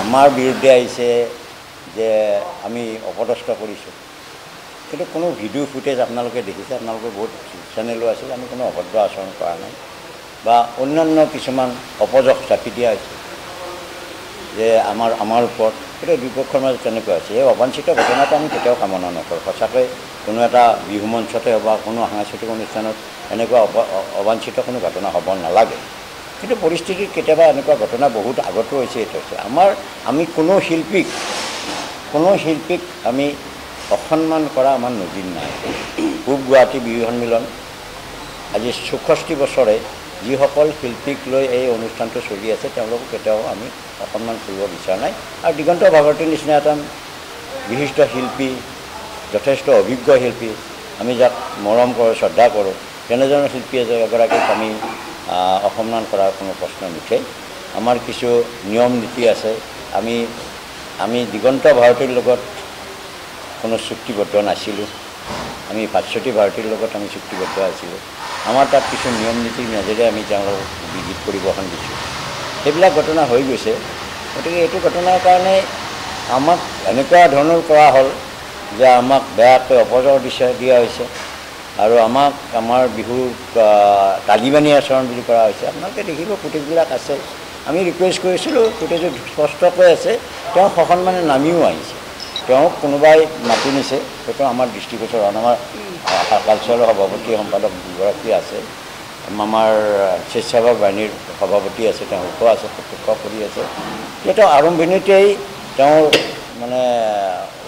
আমাৰ বিৰুদ্ধে আহিছে যে আমি অপদস্থ কৰিছোঁ, কিন্তু কোনো ভিডিঅ' ফুটেজ আপোনালোকে দেখিছে, আপোনালোকে বহুত চেনেলো আছিল, আমি কোনো অভদ্ৰ আচৰণ কৰা নাই বা অন্যান্য কিছুমান অপযশ চাপি দিয়া হৈছে যে আমাৰ ওপৰত, সেইটো দুয়োপক্ষৰ মাজত তেনেকুৱা হৈছে। এই অবাঞ্ছিত ঘটনাটো আমি কেতিয়াও কামনা নকৰোঁ। সঁচাকৈ কোনো এটা বিহু মঞ্চতে হওক বা কোনো সাংস্কৃতিক অনুষ্ঠানত এনেকুৱা অবাঞ্ছিত কোনো ঘটনা হ'ব নালাগে, কিন্তু পৰিস্থিতিত কেতিয়াবা এনেকুৱা ঘটনা বহুত আগতো হৈছে। এইটো হৈছে আমি কোনো শিল্পীক আমি অসন্মান কৰা আমাৰ নজিৰ নাই। পূব গুৱাহাটী বিহু সন্মিলন আজি ৬৪ বছৰে যিসকল শিল্পীক লৈ এই অনুষ্ঠানটো চলি আছে তেওঁলোকক কেতিয়াও আমি অসন্মান কৰিব বিচৰা নাই। আৰু দিগন্ত ভাগৱতীৰ নিচিনা এটা বিশিষ্ট শিল্পী, যথেষ্ট অভিজ্ঞ শিল্পী, আমি যাক মৰম কৰোঁ, শ্ৰদ্ধা কৰোঁ, তেনেধৰণৰ শিল্পী এগৰাকীক আমি অসন্মান কৰাৰ কোনো প্ৰশ্ন নুঠে। আমাৰ কিছু নিয়ম নীতি আছে। আমি দিগন্ত ভাৰতীৰ লগত কোনো চুক্তিবদ্ধ নাছিলোঁ। আমি ভাস্বতী ভাৰতীৰ লগত আমি চুক্তিবদ্ধ আছিলোঁ। আমাৰ তাত কিছু নিয়ম নীতিৰ মাজেৰে আমি তেওঁলোকক গীত পৰিৱেশন দিছোঁ। সেইবিলাক ঘটনা হৈ গৈছে। গতিকে এইটো ঘটনাৰ কাৰণে আমাক এনেকুৱা ধৰণৰ কৰা হ'ল যে আমাক বেয়াকৈ অপজৰ দিয়া হৈছে আৰু আমাক আমাৰ বিহুৰ তালিবানী আচৰণ বুলি কৰা হৈছে। আপোনালোকে দেখিব ফুটেজবিলাক আছে। আমি ৰিকুৱেষ্ট কৰিছিলোঁ, ফুটেজত স্পষ্টকৈ আছে, তেওঁ সসন্মানে নামিও আহিছে। তেওঁক কোনোবাই মাতি নিছে, সেইটো আমাৰ দৃষ্টিগোচৰ হ'ল। আমাৰ কালচাৰেল সভাপতি সম্পাদক দুগৰাকী আছে, আমাৰ স্বেচ্ছাসেৱক বাহিনীৰ সভাপতি আছে, তেওঁলোকো আছে, প্ৰত্যক্ষ কৰি আছে। তেওঁ আৰম্ভণিতেই তেওঁৰ মানে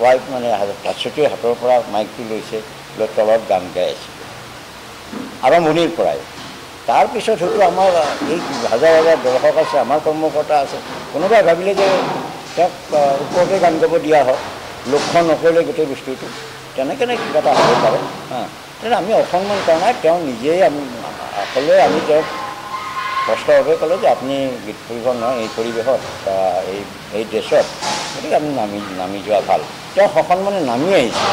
ৱাইফ মানে ভাস্বতীৰ হাতৰ পৰা মাইকটো লৈছে, লৈ তলত গান গাই আছে আৰম্ভণিৰ পৰাই। তাৰপিছত হয়তো আমাৰ এই হাজাৰ হাজাৰ দৰ্শক আছে, আমাৰ কৰ্মকৰ্তা আছে, কোনোবাই ভাবিলে যে তেওঁক ওপৰতে গান গাব দিয়া হওক, লক্ষ্য নকৰিলে গোটেই বস্তুটো, তেনেকৈ কিবা এটা হ'ব পাৰে। তেনে আমি অসন্মান কৰা নাই। তেওঁ নিজেই ক'লে, আমি তেওঁক স্পষ্টভাৱে ক'লোঁ যে আপুনি গীত পৰিৱেশন নহয় এই পৰিৱেশত বা এই ড্ৰেছত, গতিকে আমি নামি যোৱা ভাল। তেওঁ সসন্মানে নামি আহিছে।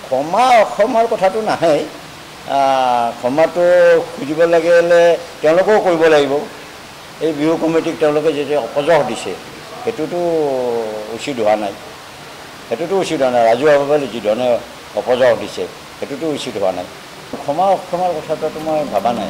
ক্ষমা অক্ষমাৰ কথাটো নাহে। ক্ষমাটো খুজিব লাগিলে তেওঁলোকেও কৰিব লাগিব। এই বিহু কমিটিক তেওঁলোকে যেতিয়া অপযশ দিছে, সেইটোতো উচিত হোৱা নাই। ৰাজহুৱাভাৱে যিধৰণে অপযশ দিছে সেইটোতো উচিত হোৱা নাই। ক্ষমা অক্ষমাৰ কথাটো মই ভবা নাই।